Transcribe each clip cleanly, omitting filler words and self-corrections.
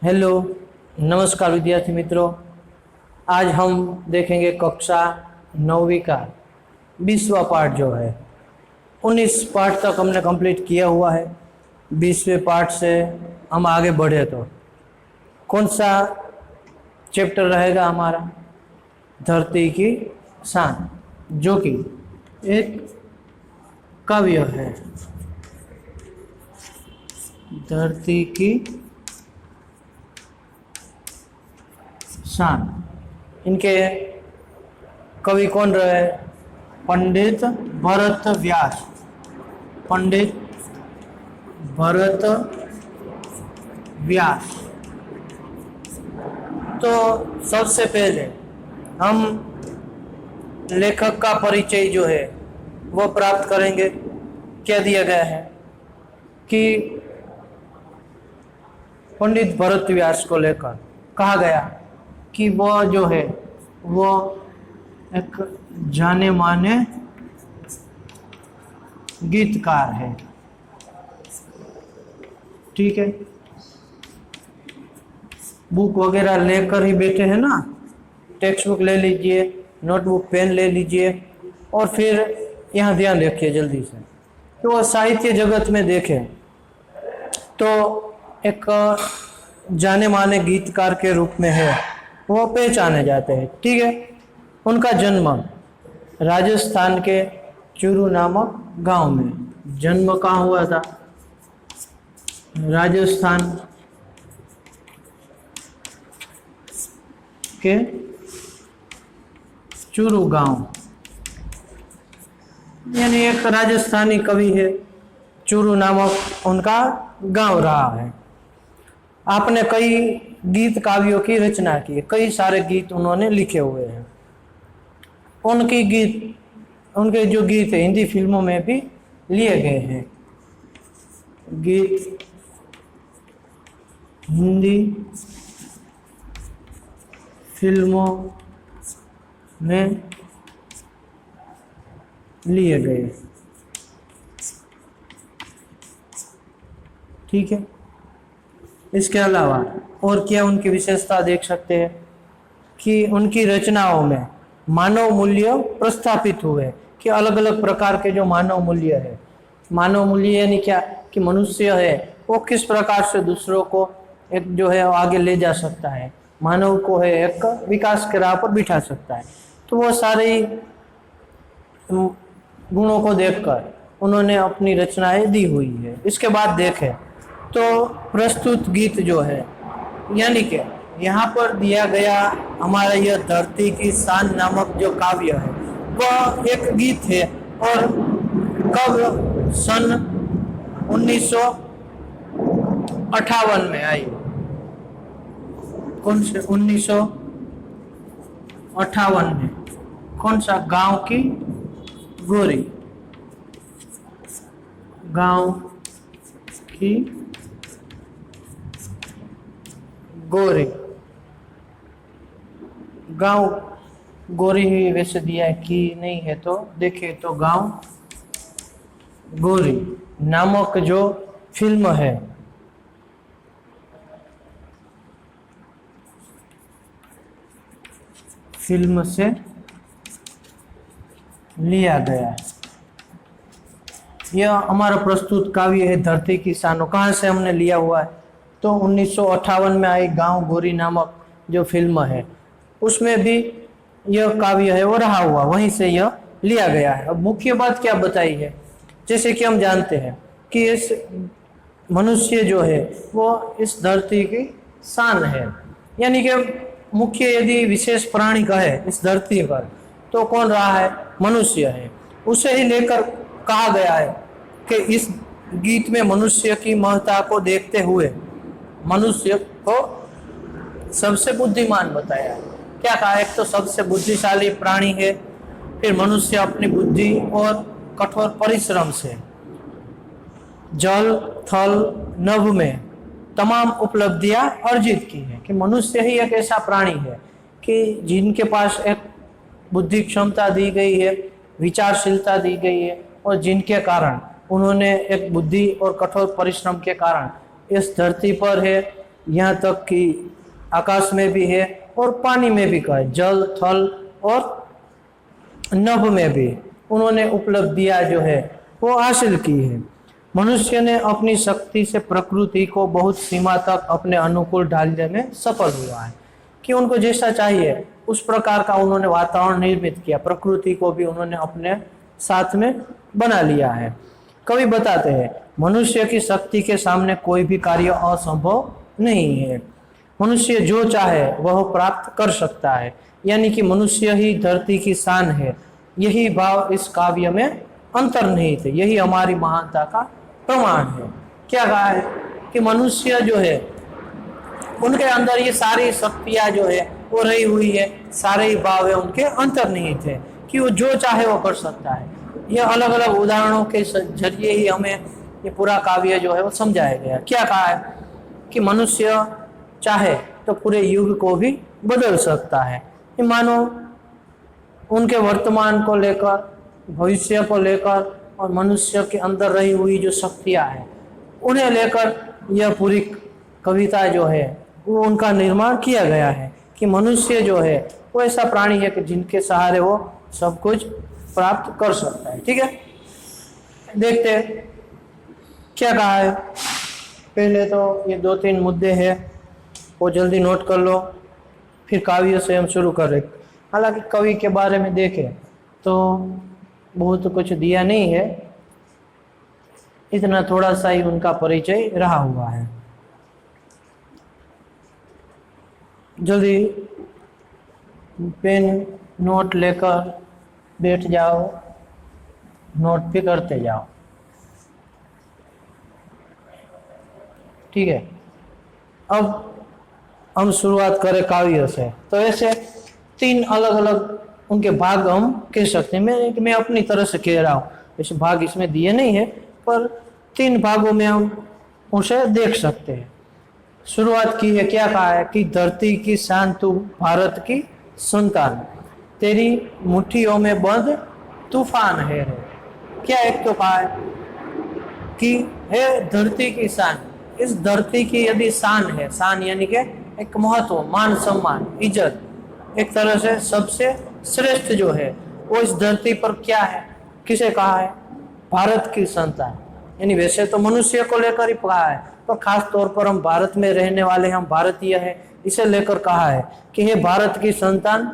Hello, नमस्कार विद्यार्थी मित्रों। आज हम देखेंगे कक्षा 9वीं का 20वां पार्ट जो है। 19 पार्ट तक हमने कंप्लीट किया हुआ है। 20वें पार्ट से हम आगे बढ़े तो कौन सा चैप्टर रहेगा हमारा? धरती की शान, जो कि एक काव्य है। धरती की शान। इनके कवि कौन रहे? पंडित भरत व्यास। पंडित भरत व्यास। तो सबसे पहले हम लेखक का परिचय जो है वो प्राप्त करेंगे। क्या दिया गया है कि पंडित भरत व्यास को लेकर कहा गया कि वो जो है वो एक जाने माने गीतकार है। ठीक है, बुक वगैरह लेकर ही बैठे हैं ना, टेक्स्ट बुक ले लीजिए, नोटबुक पेन ले लीजिए और फिर यहाँ ध्यान रखिए जल्दी से कि वो साहित्य जगत में देखें तो एक जाने माने गीतकार के रूप में है, वो पहचाने जाते हैं। ठीक है, उनका जन्म राजस्थान के चूरू नामक गांव में। जन्म कहाँ हुआ था? राजस्थान के चूरू गांव, यानी एक राजस्थानी कवि है, चूरू नामक उनका गांव रहा है। आपने कई गीत काव्यों की रचना की है, कई सारे गीत उन्होंने लिखे हुए हैं। उनके जो गीत है हिंदी फिल्मों में भी लिए गए हैं। गीत हिंदी फिल्मों में लिए गए। ठीक है, इसके अलावा और क्या उनकी विशेषता देख सकते हैं कि उनकी रचनाओं में मानव मूल्य प्रस्थापित हुए, कि अलग अलग प्रकार के जो मानव मूल्य है। मानव मूल्य यानी क्या कि मनुष्य है वो किस प्रकार से दूसरों को एक जो है आगे ले जा सकता है, मानव को है एक विकास के राह पर बिठा सकता है। तो वो सारे गुणों को देखकर उन्होंने अपनी रचनाएं दी हुई है। इसके बाद देखें तो प्रस्तुत गीत जो है, यानी कि यहाँ पर दिया गया हमारा यह धरती की शान नामक जो काव्य है वह एक गीत है। और कब? सन 1958 में आई। कौन से 1958 में? कौन सा? गांव की गोरी। गांव की गोरी। गांव गोरी ही वैसे दिया है कि नहीं है, तो देखिए तो गांव गोरी नामक जो फिल्म है फिल्म से लिया गया। यह हमारा प्रस्तुत काव्य है धरती की शान। कहाँ से हमने लिया हुआ है? तो 1958 में आई गांव गोरी नामक जो फिल्म है उसमें भी यह काव्य है वो रहा हुआ, वहीं से यह लिया गया है। अब मुख्य बात क्या बताई है, जैसे कि हम जानते हैं कि इस मनुष्य जो है वो इस धरती की शान है, यानी कि मुख्य यदि विशेष प्राणी कहे इस धरती पर तो कौन रहा है? मनुष्य है। उसे ही लेकर कहा गया है कि इस गीत में मनुष्य की महत्ता को देखते हुए मनुष्य को सबसे बुद्धिमान बताया है। क्या कहा? एक तो सबसे बुद्धिशाली प्राणी है, फिर मनुष्य अपनी बुद्धि और कठोर परिश्रम से जल थल नभ में तमाम उपलब्धियां अर्जित की है। कि मनुष्य ही एक ऐसा प्राणी है कि जिनके पास एक बुद्धि क्षमता दी गई है, विचारशीलता दी गई है, और जिनके कारण उन्होंने एक बुद्धि और कठोर परिश्रम के कारण इस धरती पर है यहाँ तक कि आकाश में भी है और पानी में भी है, जल थल और नभ में भी उन्होंने उपलब्धियां जो है वो हासिल की है। मनुष्य ने अपनी शक्ति से प्रकृति को बहुत सीमा तक अपने अनुकूल ढालने में सफल हुआ है कि उनको जैसा चाहिए उस प्रकार का उन्होंने वातावरण निर्मित किया, प्रकृति को भी उन्होंने अपने साथ में बना लिया है। कवि बताते हैं मनुष्य की शक्ति के सामने कोई भी कार्य असंभव नहीं है। मनुष्य जो चाहे वह प्राप्त कर सकता है, यानी कि मनुष्य ही धरती की शान है। यही भाव इस काव्य में अंतर्निहित है, यही हमारी महानता का प्रमाण है। क्या कहा है कि मनुष्य जो है उनके अंदर ये सारी शक्तियां जो है वो रही हुई है, सारे ही भाव है उनके अंतर्निहित है कि वो जो चाहे वो कर सकता है। यह अलग अलग उदाहरणों के जरिए ही हमें ये पूरा काव्य जो है वो समझाया गया। क्या कहा है कि मनुष्य चाहे तो पूरे युग को भी बदल सकता है। ये मानो उनके वर्तमान को लेकर, भविष्य को लेकर और मनुष्य के अंदर रही हुई जो शक्तियां हैं उन्हें लेकर यह पूरी कविता जो है वो उनका निर्माण किया गया है कि मनुष्य जो है वो ऐसा प्राणी है कि जिनके सहारे वो सब कुछ प्राप्त कर सकता है। ठीक है, देखते हैं क्या कहा है। पहले तो ये 2-3 मुद्दे हैं वो जल्दी नोट कर लो, फिर काव्य से हम शुरू कर रहे। हालांकि कवि के बारे में देखें तो बहुत कुछ दिया नहीं है, इतना थोड़ा सा ही उनका परिचय रहा हुआ है। जल्दी पेन नोट लेकर बैठ जाओ, नोट भी करते जाओ। ठीक है, अब हम शुरुआत करें काव्य से। तो ऐसे 3 अलग अलग उनके भाग हम कह सकते हैं। मैं अपनी तरह से कह रहा हूँ, ऐसे भाग इसमें दिए नहीं है, पर 3 भागों में हम उसे देख सकते हैं। शुरुआत की है, क्या कहा है कि धरती की शान तू भारत की संतान, तेरी मुट्ठियों में बंद तूफान है रे। क्या एक तो कहा है कि है धरती की शान, इस धरती की यदि शान है, शान यानी कि एक महत्व, मान सम्मान, इज्जत, एक तरह से सबसे श्रेष्ठ जो है वो इस धरती पर क्या है, किसे कहा है, भारत की संतान। यानी वैसे तो मनुष्य को लेकर ही कहा है, तो खास तौर पर हम भारत में रहने वाले, हम भारतीय हैं, इसे लेकर कहा है कि हे भारत की संतान,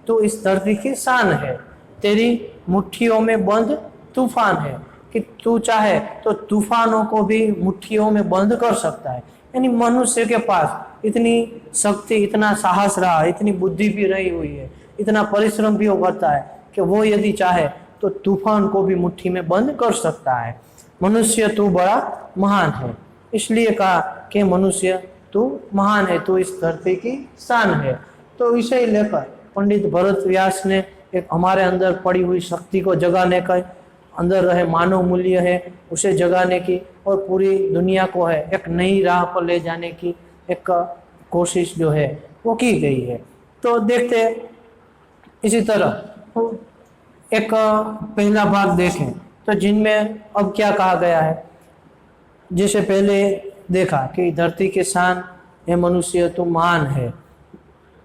तू इस धरती की शान है, तेरी मुट्ठियों में बंद तूफान है, कि तू चाहे तो तूफानों को भी मुट्ठियों में बंद कर सकता है। यानी मनुष्य के पास इतनी शक्ति, इतना साहस रहा, इतनी बुद्धि भी रही हुई है, इतना परिश्रम भी वो करता है कि वो यदि चाहे तो तूफान को भी मुट्ठी में बंद कर सकता है। मनुष्य तू बड़ा महान है, इसलिए कहा कि मनुष्य तू महान है, तू इस धरती की शान है। तो इसे ही लेकर पंडित भरत व्यास ने एक हमारे अंदर पड़ी हुई शक्ति को जगाने का, अंदर रहे मानव मूल्य है उसे जगाने की, और पूरी दुनिया को है एक नई राह पर ले जाने की एक कोशिश जो है वो की गई है। तो देखते हैं इसी तरह एक पहला भाग देखें तो जिनमें अब क्या कहा गया है। जैसे पहले देखा कि धरती के शान है मनुष्य, तू महान है।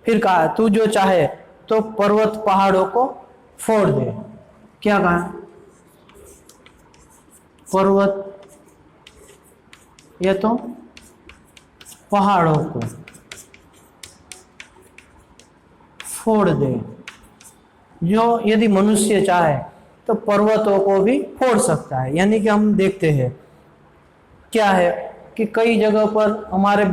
फिर कहा तू जो चाहे तो पर्वत पहाड़ों को फोड़ दे। क्या कहा, पर्वत या तो पहाड़ों को फोड़ दे। जो यदि मनुष्य चाहे तो पर्वतों को भी फोड़ सकता है। यानी कि हम देखते हैं क्या है कि कई जगह पर हमारे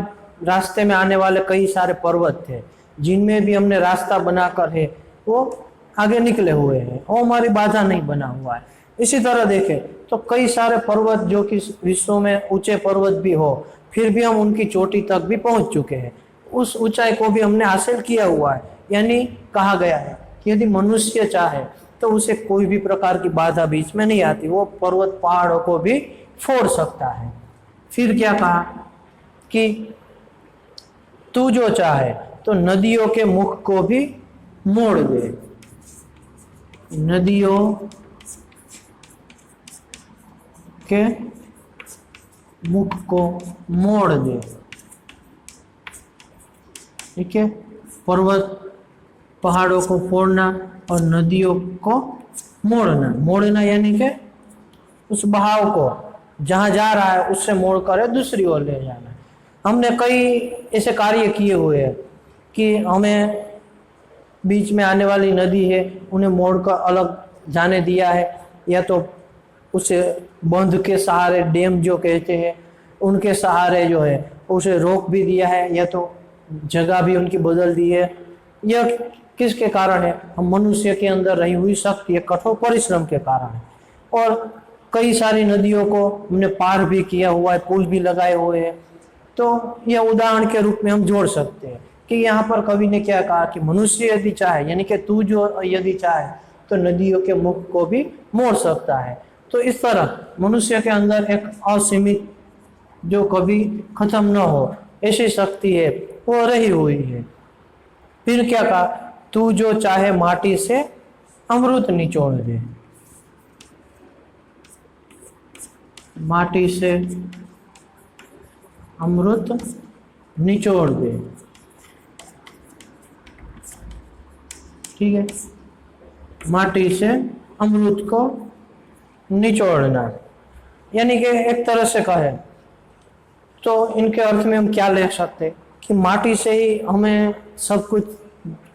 रास्ते में आने वाले कई सारे पर्वत थे, जिनमें भी हमने रास्ता बनाकर है वो आगे निकले हुए हैं, वो हमारी बाधा नहीं बना हुआ है। इसी तरह देखें तो कई सारे पर्वत जो कि विश्व में ऊंचे पर्वत भी हो, फिर भी हम उनकी चोटी तक भी पहुंच चुके हैं, उस ऊंचाई को भी हमने हासिल किया हुआ है। यानी कहा गया है कि यदि मनुष्य चाहे तो उसे कोई भी प्रकार की बाधा बीच में नहीं आती, वो पर्वत पहाड़ों को भी फोड़ सकता है। फिर क्या कहा कि तू जो चाहे तो नदियों के मुख को भी मोड़ दे। नदियों के मुख को मोड़ दे। ठीक है, पर्वत पहाड़ों को फोड़ना और नदियों को मोड़ना। मोड़ना यानी कि उस बहाव को जहाँ जा रहा है उससे मोड़ कर दूसरी ओर ले जाना। हमने कई ऐसे कार्य किए हुए हैं कि हमें बीच में आने वाली नदी है उन्हें मोड़कर अलग जाने दिया है, या तो उसे बंध के सहारे, डैम जो कहते हैं उनके सहारे जो है उसे रोक भी दिया है, या तो जगह भी उनकी बदल दी है। यह किसके कारण है? हम मनुष्य के अंदर रही हुई शक्ति, कठोर परिश्रम के कारण है। और कई सारी नदियों को हमने पार भी किया हुआ है, पुल भी लगाए हुए हैं। तो यह उदाहरण के रूप में हम जोड़ सकते हैं कि यहाँ पर कवि ने क्या कहा कि मनुष्य यदि चाहे, यानी कि तू जो यदि चाहे तो नदियों के मुख को भी मोड़ सकता है। तो इस तरह मनुष्य के अंदर एक असीमित, जो कभी खत्म न हो ऐसी शक्ति है, वो रही हुई है। फिर क्या कहा? तू जो चाहे माटी से अमृत निचोड़ दे। माटी से अमृत निचोड़ दे, ठीक है, माटी से अमृत को निचोड़ना, यानी कि एक तरह से कहे तो इनके अर्थ में हम क्या ले सकते कि माटी से ही हमें सब कुछ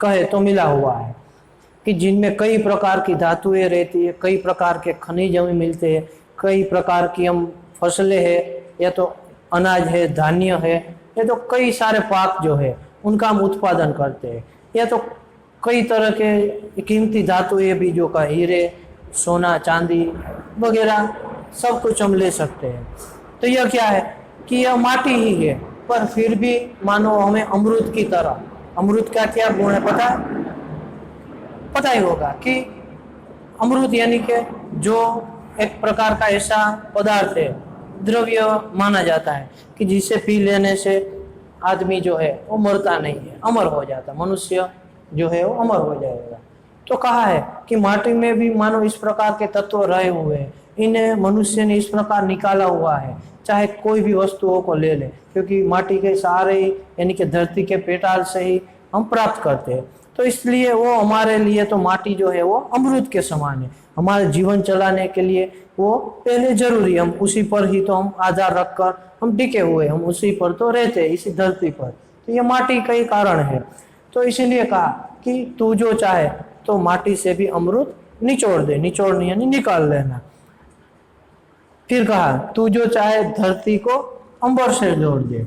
कहे तो मिला हुआ है, कि जिनमें कई प्रकार की धातुएं रहती है, कई प्रकार के खनिज हमें मिलते हैं, कई प्रकार की हम फसलें हैं, या तो अनाज है, धान्य है, या तो कई सारे पाक जो है उनका हम उत्पादन करते हैं, या तो कई तरह के कीमती धातुएं भी जो का हीरे, सोना, चांदी वगैरह सब कुछ हम ले सकते हैं। तो यह क्या है कि यह माटी ही है, पर फिर भी मानो हमें अमृत की तरह, अमृत का क्या गुण है पता ही होगा कि अमृत यानी कि जो एक प्रकार का ऐसा पदार्थ है, द्रव्य माना जाता है कि जिसे पी लेने से आदमी जो है वो मरता नहीं है, अमर हो जाता, मनुष्य जो है वो अमर हो जाएगा। तो कहा है कि माटी में भी मानो इस प्रकार के तत्व रहे हुए हैं, इन्हें मनुष्य ने इस प्रकार निकाला हुआ है, चाहे कोई भी वस्तुओं को ले ले, क्योंकि माटी के सहारे ही, यानी कि धरती के पेटाल से ही हम प्राप्त करते हैं। तो इसलिए वो हमारे लिए तो माटी जो है वो अमृत के समान है, हमारे जीवन चलाने के लिए वो पहले जरूरी, हम उसी पर ही तो हम आधार रखकर हम टिके हुए, हम उसी पर तो रहते हैं, इसी धरती पर। तो ये माटी का ही कारण है। तो इसीलिए कहा कि तू जो चाहे तो माटी से भी अमृत निचोड़ दे, निचोड़नी यानी निकाल लेना। फिर कहा तू जो चाहे धरती को अंबर से जोड़ दे,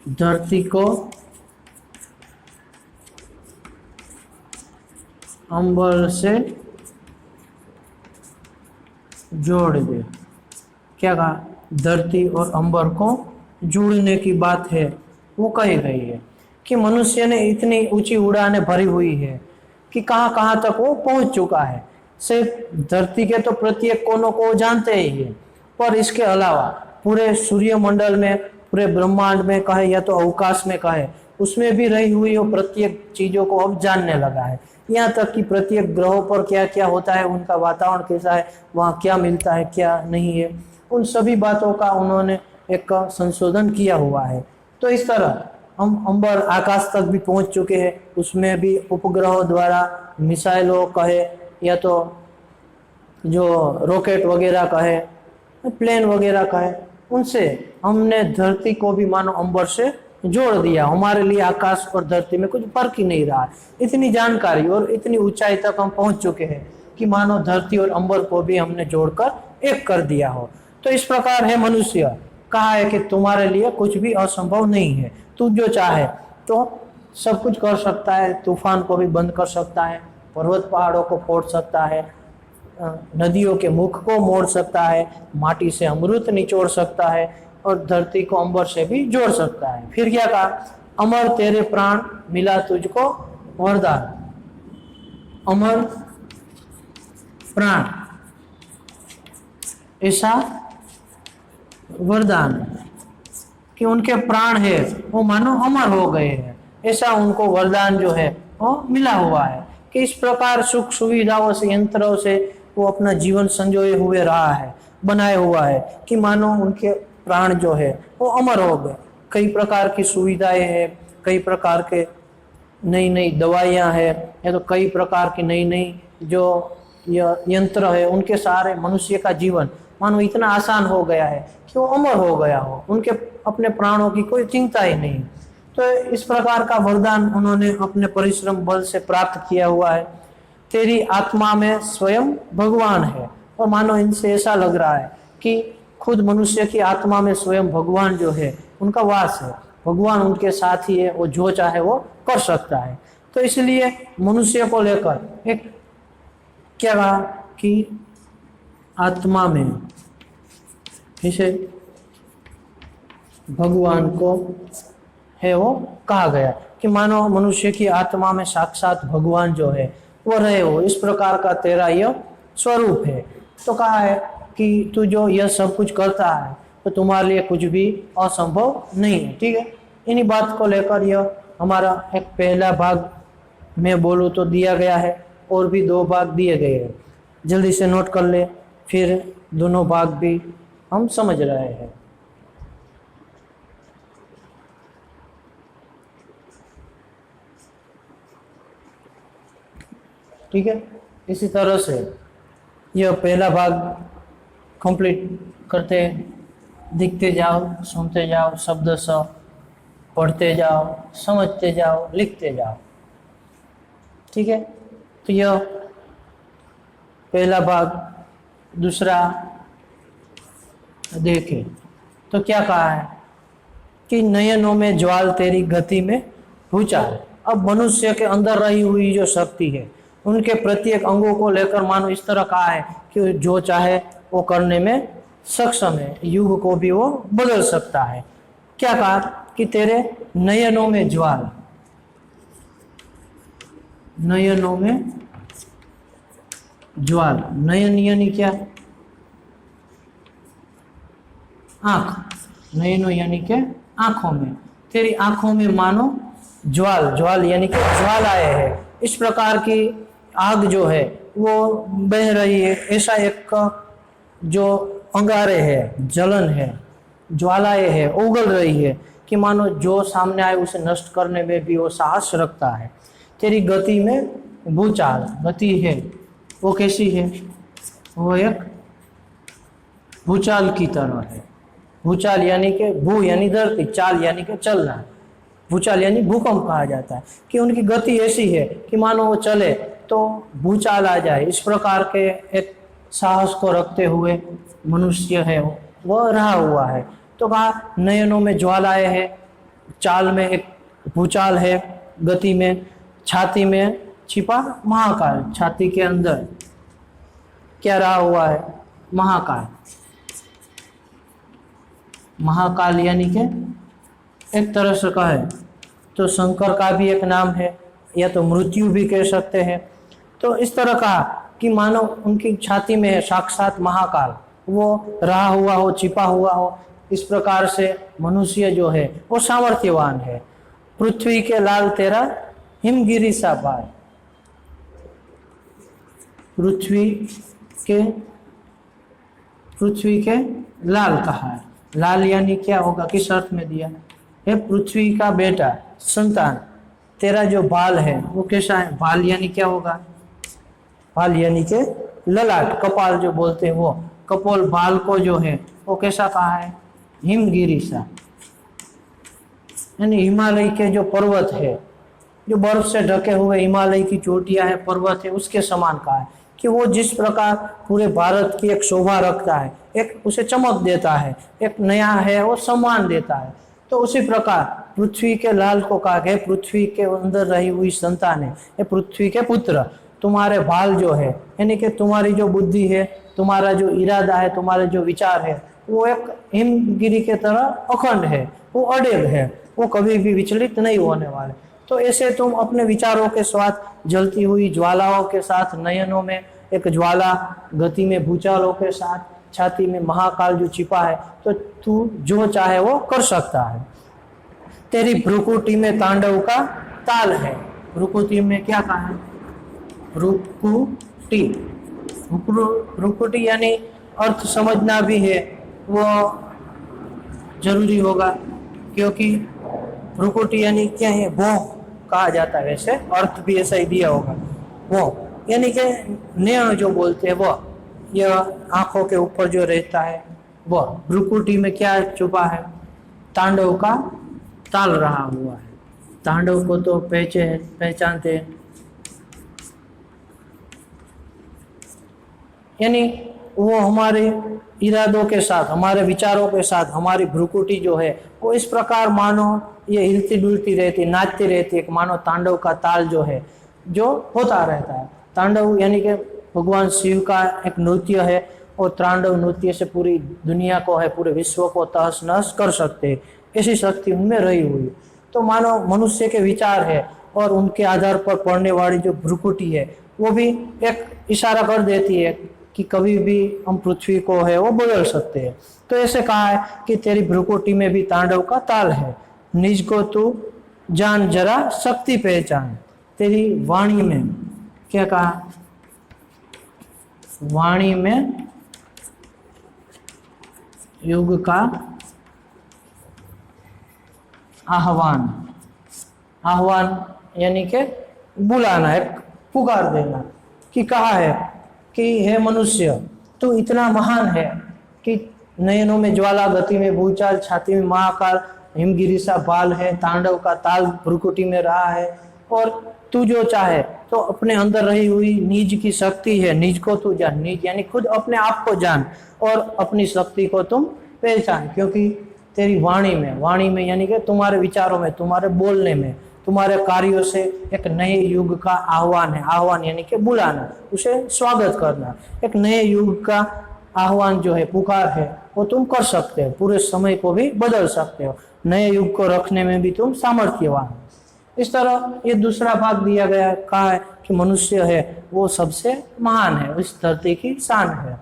धरती को अंबर से जोड़ दे। क्या कहा? धरती और अंबर को जोड़ने की बात है, वो कही गई है कि मनुष्य ने इतनी ऊंची उड़ानें भरी हुई है कि कहाँ कहाँ तक वो पहुंच चुका है। सिर्फ धरती के तो प्रत्येक कोनों को जानते ही है, पर इसके अलावा पूरे सूर्यमंडल में, पूरे ब्रह्मांड में कहे या तो अवकाश में कहे, उसमें भी रही हुई वो प्रत्येक चीजों को अब जानने लगा है। यहाँ तक कि प्रत्येक ग्रहों पर क्या क्या होता है, उनका वातावरण कैसा है, वहाँ क्या मिलता है क्या नहीं है, उन सभी बातों का उन्होंने एक संशोधन किया हुआ है। तो इस तरह हम अंबर आकाश तक भी पहुंच चुके हैं, उसमें भी उपग्रहों द्वारा, मिसाइलों कहे या तो जो रॉकेट वगैरह कहे, प्लेन वगैरह कहे, उनसे हमने धरती को भी मानो अंबर से जोड़ दिया। हमारे लिए आकाश और धरती में कुछ फर्क ही नहीं रहा। इतनी जानकारी और इतनी ऊंचाई तक हम पहुंच चुके हैं कि मानो धरती और अंबर को भी हमने जोड़कर एक कर दिया हो। तो इस प्रकार है मनुष्य। कहा है कि तुम्हारे लिए कुछ भी असंभव नहीं है, तू जो चाहे तो सब कुछ कर सकता है। तूफान को भी बंद कर सकता है, पर्वत पहाड़ों को फोड़ सकता है, नदियों के मुख को मोड़ सकता है, माटी से अमृत निचोड़ सकता है और धरती को अंबर से भी जोड़ सकता है। फिर क्या कहा? अमर तेरे प्राण मिला तुझको वरदान। अमर प्राण ऐसा वरदान कि उनके प्राण है वो मानो अमर हो गए हैं, ऐसा उनको वरदान जो है वो मिला हुआ है कि इस प्रकार सुख सुविधाओं से, यंत्रों से वो अपना जीवन संजोए हुए रहा है, बनाए हुआ है कि मानो उनके प्राण जो है वो अमर हो गए। कई प्रकार की सुविधाएं हैं, कई प्रकार के नई नई दवाइयाँ है, या तो कई प्रकार की नई नई जो यंत्र है, उनके सहारे मनुष्य का जीवन मानो इतना आसान हो गया है कि वो अमर हो गया हो, उनके अपने प्राणों की कोई चिंता ही नहीं। तो इस प्रकार का वरदान उन्होंने अपने परिश्रम बल से प्राप्त किया हुआ है। तेरी आत्मा में स्वयं भगवान है, और मानो इनसे ऐसा लग रहा है कि खुद मनुष्य की आत्मा में स्वयं भगवान जो है उनका वास है, भगवान उनके साथ ही है, वो जो चाहे वो कर सकता है। तो इसलिए मनुष्य को लेकर एक क्या कहा कि आत्मा में इसे भगवान को है वो कहा गया कि मानो मनुष्य की आत्मा में साक्षात भगवान जो है वो रहे हो, इस प्रकार का तेरा यह स्वरूप है। तो कहा है कि तू जो यह सब कुछ करता है तो तुम्हारे लिए कुछ भी असंभव नहीं है। ठीक है, इन्हीं बात को लेकर यह हमारा एक पहला भाग मैं बोलूँ तो दिया गया है, और भी 2 भाग दिए गए हैं। जल्दी से नोट कर ले, फिर दोनों भाग भी हम समझ रहे हैं। ठीक है, इसी तरह से यह पहला भाग कंप्लीट करते, दिखते जाओ, सुनते जाओ, शब्द स पढ़ते जाओ, समझते जाओ, लिखते जाओ। ठीक है, तो यह पहला भाग। दूसरा देखें तो क्या कहा है कि नयनों में ज्वाल तेरी गति में भूचाल। अब मनुष्य के अंदर रही हुई जो शक्ति है, उनके प्रत्येक अंगों को लेकर मानो इस तरह कहा है कि जो चाहे वो करने में सक्षम है, युग को भी वो बदल सकता है। क्या कहा कि तेरे नयनों में ज्वाल, नयनों में ज्वाल, नयन यानी क्या, आंख, नयनों यानी के आंखों में, तेरी आंखों में मानो ज्वाल, ज्वाल यानी कि ज्वालाएं है, इस प्रकार की आग जो है वो बह रही है। ऐसा एक जो अंगारे है, जलन है, ज्वालाएं है, उगल रही है कि मानो जो सामने आए उसे नष्ट करने में भी वो साहस रखता है। तेरी गति में भूचाल, गति है वो कैसी है, वो एक भूचाल की तरह है। भूचाल यानी कि भू यानी धरती, चाल यानी कि चलना, भूचाल यानी भूकंप कहा जाता है कि उनकी गति ऐसी है कि मानो वो चले तो भूचाल आ जाए। इस प्रकार के एक साहस को रखते हुए मनुष्य है वह रहा हुआ है। तो कहा नयनों में ज्वालाएं है, चाल में एक भूचाल है, गति में, छाती में छिपा महाकाल, छाती के अंदर क्या रहा हुआ है, महाकाल। महाकाल यानी कि एक तरह से कहे तो शंकर का भी एक नाम है, या तो मृत्यु भी कह सकते हैं। तो इस तरह कहा कि मानो उनकी छाती में है साक्षात महाकाल, वो रहा हुआ हो, छिपा हुआ हो। इस प्रकार से मनुष्य जो है वो सामर्थ्यवान है। पृथ्वी के लाल तेरा हिमगिरी सा भाई, पृथ्वी के लाल कहा है। लाल यानी क्या होगा, किस अर्थ में दिया है, पृथ्वी का बेटा, संतान, तेरा जो बाल है वो कैसा है, बाल यानी क्या होगा, बाल यानी के ललाट, कपाल जो बोलते हैं वो, कपोल बाल को जो है वो कैसा कहा है, हिमगिरी सा, यानी हिमालय के जो पर्वत है, जो बर्फ से ढके हुए हिमालय की चोटियां है, पर्वत है, उसके समान कहा है कि वो जिस प्रकार पूरे भारत की एक शोभा रखता है, एक उसे चमक देता है, एक नया है वो सम्मान देता है। तो उसी प्रकार पृथ्वी के लाल को कहा गया, पृथ्वी के अंदर रही हुई संतान है, ये पृथ्वी के पुत्र, तुम्हारे बाल जो है यानी कि तुम्हारी जो बुद्धि है, तुम्हारा जो इरादा है, तुम्हारे जो विचार है, वो एक हिमगिरी के तरह अखंड है, वो अड़ेल है, वो कभी भी विचलित नहीं होने वाले। तो ऐसे तुम अपने विचारों के साथ, जलती हुई ज्वालाओं के साथ, नयनों में एक ज्वाला, गति में भूचालों के साथ, छाती में महाकाल जो छिपा है, तो तू जो चाहे वो कर सकता है। तेरी भ्रुकुटी में तांडव का ताल है। भ्रुकुटी में क्या कहा है, भ्रुकुटी, भ्रुकुटी यानी अर्थ समझना भी है वो जरूरी होगा, क्योंकि भ्रुकुटी यानी क्या है, भौं कहा जाता है, वैसे अर्थ भी ऐसा ही दिया होगा। भौं यानी कि नयन जो बोलते हैं वो, यह आंखों के ऊपर जो रहता है वह। भ्रुकुटी में क्या छुपा है? तांडव का ताल रहा हुआ है। तांडव को तो पहचानते हैं, यानी वो हमारे इरादों के साथ, हमारे विचारों के साथ हमारी भ्रुकुटी जो है वो इस प्रकार मानो ये हिलती डुलती रहती, नाचती रहती है, मानो तांडव का ताल जो है जो होता रहता है। तांडव यानी कि भगवान शिव का एक नृत्य है, और तांडव नृत्य से पूरी दुनिया को है, पूरे विश्व को तहस नहस कर सकते हैं, ऐसी शक्ति उनमें रही हुई। तो मानो मनुष्य के विचार है और उनके आधार पर पड़ने वाली जो भ्रुकुटी है वो भी एक इशारा कर देती है कि कभी भी हम पृथ्वी को है वो बदल सकते हैं। तो ऐसे कहा है कि तेरी भ्रुकुटी में भी तांडव का ताल है, निज को तू जान जरा शक्ति पहचान। तेरी वाणी में क्या कहा? वाणी में युग का आह्वान, आह्वान यानी कि बुलाना है, पुकार देना कि कहा है कि हे मनुष्य तू इतना महान है कि नयनों में ज्वाला, गति में भूचाल, छाती में महाकाल, हिमगिरी सा बाल है, तांडव का ताल भ्रुकुटी में रहा है, और तू जो चाहे तो अपने अंदर रही हुई निज की शक्ति है, निज को तू जान। निज यानी खुद अपने आप को जान और अपनी शक्ति को तुम पहचान, क्योंकि तेरी वाणी में यानी कि तुम्हारे विचारों में, तुम्हारे बोलने में, तुम्हारे कार्यों से एक नए युग का आह्वान है। आह्वान यानी कि बुलाना, उसे स्वागत करना। एक नए युग का आह्वान जो है, पुकार है, वो तुम कर सकते हो, पूरे समय को भी बदल सकते हो, नए युग को रखने में भी तुम सामर्थ्यवान हो। इस तरह ये दूसरा भाग दिया गया है, कहा है कि मनुष्य है वो सबसे महान है, इस धरती की शान है।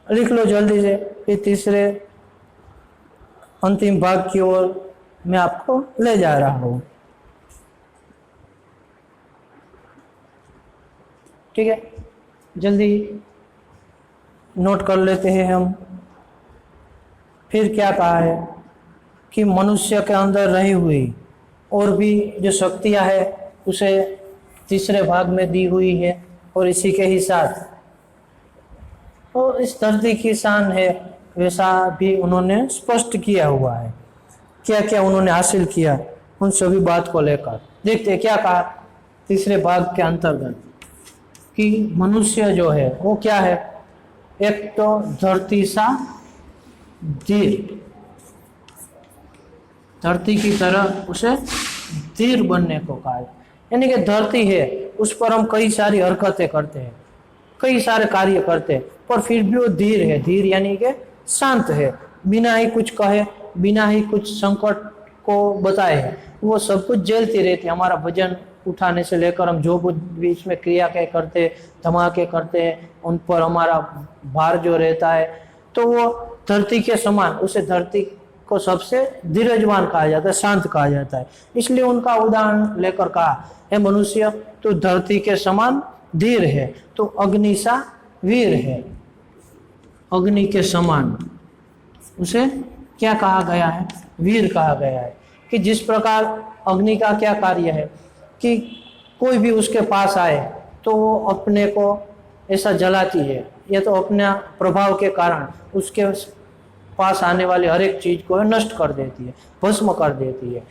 लिख लो जल्दी से। ये तीसरे अंतिम भाग की ओर मैं आपको ले जा रहा हूं। ठीक है, जल्दी नोट कर लेते हैं हम। फिर क्या कहा है कि मनुष्य के अंदर रही हुई और भी जो शक्तियां है उसे तीसरे भाग में दी हुई है, और इसी के ही साथ और इस धरती की शान है वैसा भी उन्होंने स्पष्ट किया हुआ है। क्या क्या उन्होंने हासिल किया उन सभी बात को लेकर देखते हैं। क्या कहा तीसरे भाग के अंतर्गत कि मनुष्य जो है वो क्या है? एक तो धरती सा धीर, धरती की तरह उसे धीर बनने को कहा है। यानी कि धरती है उस पर हम कई सारी हरकतें करते हैं, कई सारे कार्य करते हैं, पर फिर भी वो धीर है। धीर यानी कि शांत है, बिना ही कुछ कहे, बिना ही कुछ संकट को बताए वो सब कुछ झेलती रहती है। हमारा वजन उठाने से लेकर हम जो कुछ भी इसमें क्रिया के करते, धमाके करते हैं, उन पर हमारा भार जो रहता है, तो वो धरती के समान, उसे धरती को सबसे धीरजवान कहा जाता है, शांत कहा जाता है। इसलिए उनका उदाहरण लेकर कहा, हे मनुष्य तू धरती के समान धीर है, तो अग्नि सा वीर है। अग्नि के समान उसे क्या कहा गया है? वीर कहा गया है। कि जिस प्रकार अग्नि का क्या कार्य है कि कोई भी उसके पास आए तो वो अपने को ऐसा जलाती है, या तो अपने प्रभाव के कारण उसके पास आने वाली हर एक चीज को नष्ट कर देती है, भस्म कर देती है।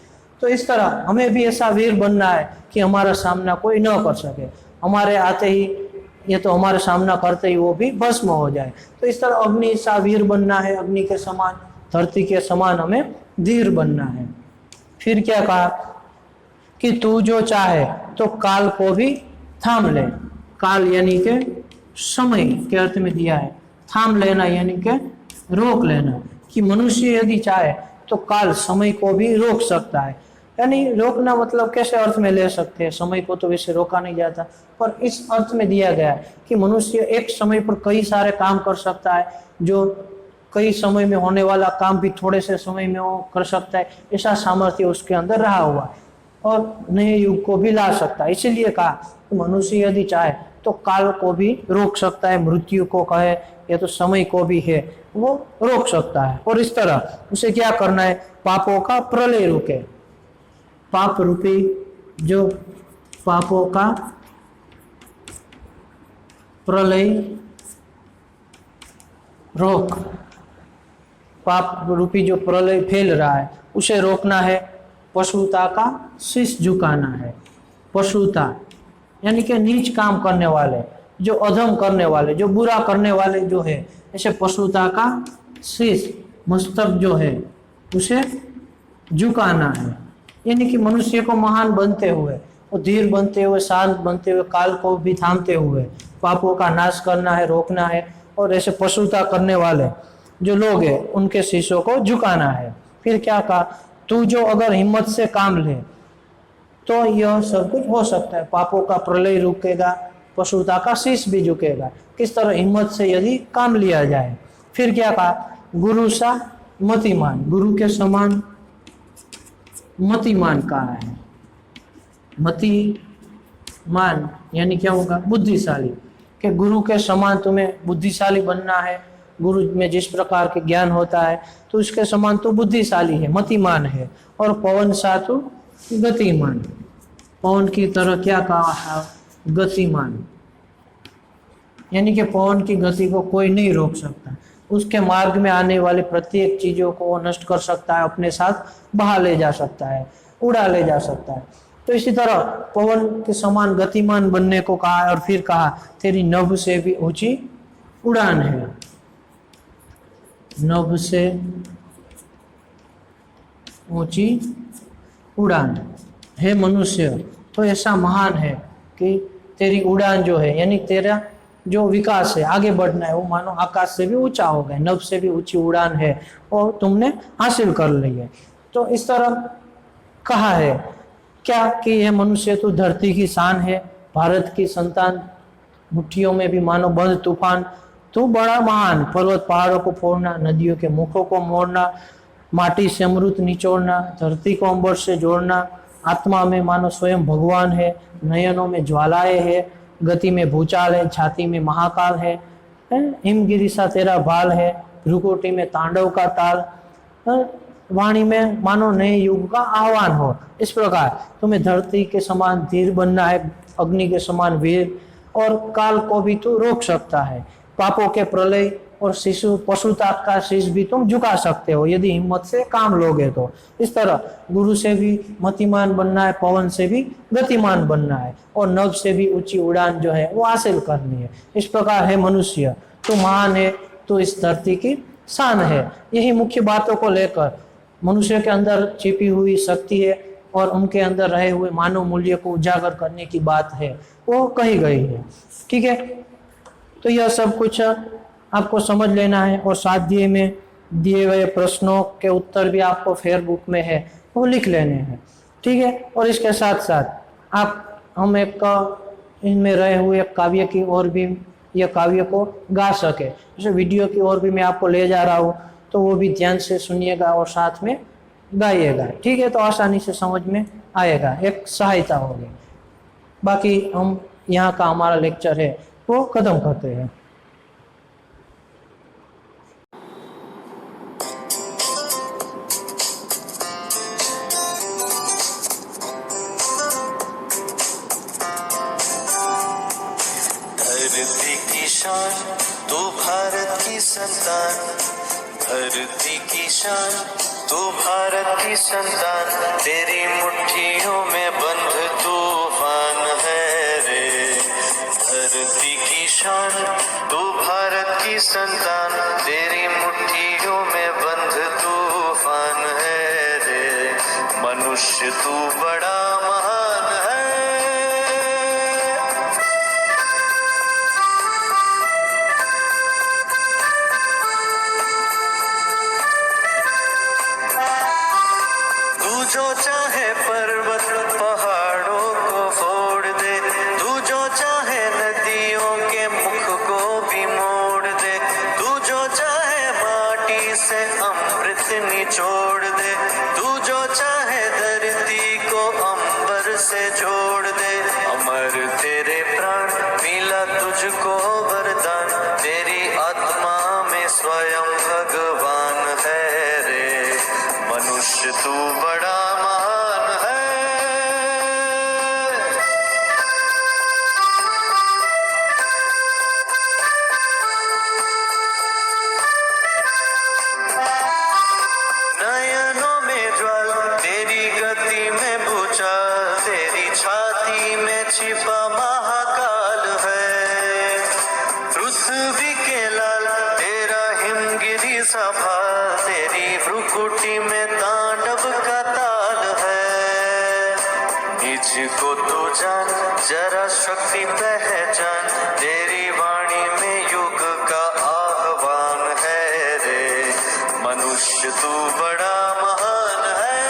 तो इस तरह हमें भी ऐसा वीर बनना है कि हमारा सामना कोई न कर सके, हमारे आते ही ये तो हमारे सामना करते ही वो भी भस्म हो जाए। तो इस तरह अग्नि सा वीर बनना है, अग्नि के समान, धरती के समान हमें धीर बनना है। फिर क्या कहा कि तू जो चाहे तो काल को भी थाम ले। काल यानी के समय के अर्थ में दिया है, थाम लेना यानी के रोक लेना। कि मनुष्य यदि चाहे तो काल समय को भी रोक सकता है। यानी रोकना मतलब कैसे अर्थ में ले सकते हैं, समय को तो वैसे रोका नहीं जाता, पर इस अर्थ में दिया गया है कि मनुष्य एक समय पर कई सारे काम कर सकता है, जो कई समय में होने वाला काम भी थोड़े से समय में वो कर सकता है। ऐसा सामर्थ्य उसके अंदर रहा हुआ है और नए युग को भी ला सकता है। इसीलिए कहा कि मनुष्य यदि चाहे तो काल को भी रोक सकता है, मृत्यु को कहे या तो समय को भी है वो रोक सकता है। और इस तरह उसे क्या करना है? पापों का प्रलय रुके। पाप रूपी जो पापों का प्रलय रोक, पाप रूपी जो प्रलय फैल रहा है उसे रोकना है, पशुता का शीश झुकाना है। पशुता यानी कि नीच काम करने वाले, जो अधम करने वाले, जो बुरा करने वाले जो है, ऐसे पशुता का शीश, मस्तक जो है उसे झुकाना है। यानी कि मनुष्य को महान बनते हुए और धीर बनते हुए, शांत बनते हुए, काल को भी थामते हुए पापों का नाश करना है, रोकना है। और ऐसे पशुता करने वाले जो लोग हैं उनके शीशों को झुकाना है। फिर क्या कहा, तू जो अगर हिम्मत से काम ले तो यह सब कुछ हो सकता है। पापों का प्रलय रुकेगा, पशुता का शीश भी झुकेगा। किस तरह, हिम्मत से यदि काम लिया जाए। फिर क्या कहा, गुरु सा मतिमान, गुरु के समान मतिमान कहा है। मतिमान यानी क्या होगा, बुद्धिशाली, कि गुरु के समान तुम्हें बुद्धिशाली बनना है। गुरु में जिस प्रकार के ज्ञान होता है तो उसके समान तो बुद्धिशाली है, मतिमान है। और पवन सा तो गतिमान, पवन की तरह क्या कहा है, गतिमान, यानी कि पवन की गति को कोई नहीं रोक सकता। उसके मार्ग में आने वाले प्रत्येक चीजों को वो नष्ट कर सकता है, अपने साथ बहा ले जा सकता है, उड़ा ले जा सकता है। तो इसी तरह पवन के समान गतिमान बनने को कहा। और फिर कहा, तेरी नभ से भी ऊंची उड़ान है, नभ से ऊंची उड़ान है मनुष्य। तो ऐसा महान है कि तेरी उड़ान जो है, यानी तेरा जो विकास है, आगे बढ़ना है, वो मानो आकाश से भी ऊंचा हो गया, नभ से भी ऊंची उड़ान है और तुमने हासिल कर ली है। तो इस तरह कहा है क्या कि यह मनुष्य तो धरती की शान है, भारत की संतान, मुट्ठियों में भी मानो बंद तूफान। तू बड़ा महान, पर्वत पहाड़ों को फोड़ना, नदियों के मुखों को मोड़ना, माटी से अमृत निचोड़ना, धरती को अंबर से जोड़ना, आत्मा में मानो स्वयं भगवान है, नयनों में ज्वालाएं है, गति में भूचाल है, छाती में महाकाल है, हिमगिरी सा तेरा भाल है, भ्रुकुटी में तांडव का ताल, वाणी में मानो नए युग का आह्वान हो। इस प्रकार तुम्हें धरती के समान धीर बनना है, अग्नि के समान वीर, और काल को भी तू रोक सकता है। पापों के प्रलय और शिशु पशुता का शीश भी तुम झुका सकते हो यदि हिम्मत से काम लोगे तो। इस तरह गुरु से भी मतिमान बनना है, पवन से भी गतिमान बनना है, और नभ से भी ऊंची उड़ान जो है वो हासिल करनी है। इस प्रकार है मनुष्य, तू महान है, तो इस धरती की शान है। यही मुख्य बातों को लेकर मनुष्य के अंदर छिपी हुई शक्ति है और उनके अंदर रहे हुए मानव मूल्य को उजागर करने की बात है, वो कही गई है। ठीक है, तो यह सब कुछ आपको समझ लेना है, और स्वाध्याय में दिए गए प्रश्नों के उत्तर भी आपको फेयर बुक में है, वो लिख लेने हैं। ठीक है, और इसके साथ साथ हम एक इनमें रहे हुए काव्य की ओर भी, यह काव्य को गा सके, जैसे वीडियो की ओर भी मैं आपको ले जा रहा हूँ, तो वो भी ध्यान से सुनिएगा और साथ में गाइएगा। ठीक है, तो आसानी से समझ में आएगा, एक सहायता होगी। बाकी हम यहाँ का हमारा लेक्चर है वो खत्म करते हैं। धरती की शान तू भारत की संतान, धरती की शान तू भारत की संतान, तेरी मुट्ठियों में बंध तूफान है रे। धरती की शान तू भारत की संतान, तेरी मुट्ठियों में बंध तूफान है रे। मनुष्य तू बड़ा महान है, जो चाहे पर्वत पहाड़ों को फोड़ दे, तू जो चाहे नदियों के मुख को भी मोड़ दे, तू जो चाहे माटी से अमृत निचोड़ दे, तू जो चाहे धरती को अंबर से जोड़ दे। अमर तेरे प्राण, मिला तुझको वरदान, तेरी आत्मा में स्वयं भगवान है रे। मनुष्य तू बड़ा महान है। को तू जान, जरा शक्ति पहचान, तेरी वाणी में युग का आह्वान है रे। मनुष्य तू बड़ा महान है।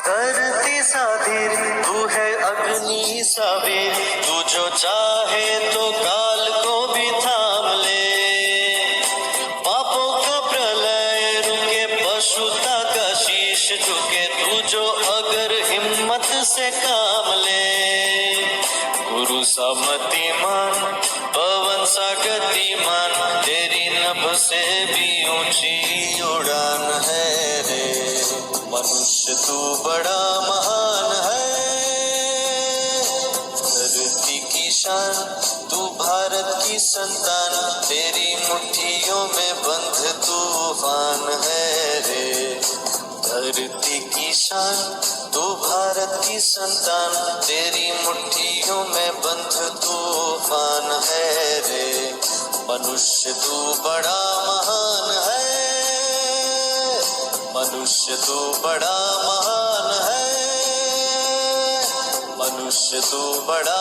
धरती सा धीर तू है, अग्नि सा वीर, तू जो चाहे तो काल को भी थाम ले। पापों का प्रलय रुके, पशुता का शीश झुके, तू जो अगर हिम्मत से काम ले। गुरु सा मतिमान, पवन सा गतिमान, तेरी नभ से भी ऊंची उड़ान है रे। मनुष्य तू बड़ा महान है। धरती की शान, तू भारत की संतान, तेरी मुट्ठियों में बंध तूफान है रे। धरती की शान, तू भारत की संतान, तेरी मुट्ठियों में बंध तूफान है रे। मनुष्य तू बड़ा महान है। मनुष्य तू बड़ा महान है। मनुष्य तू बड़ा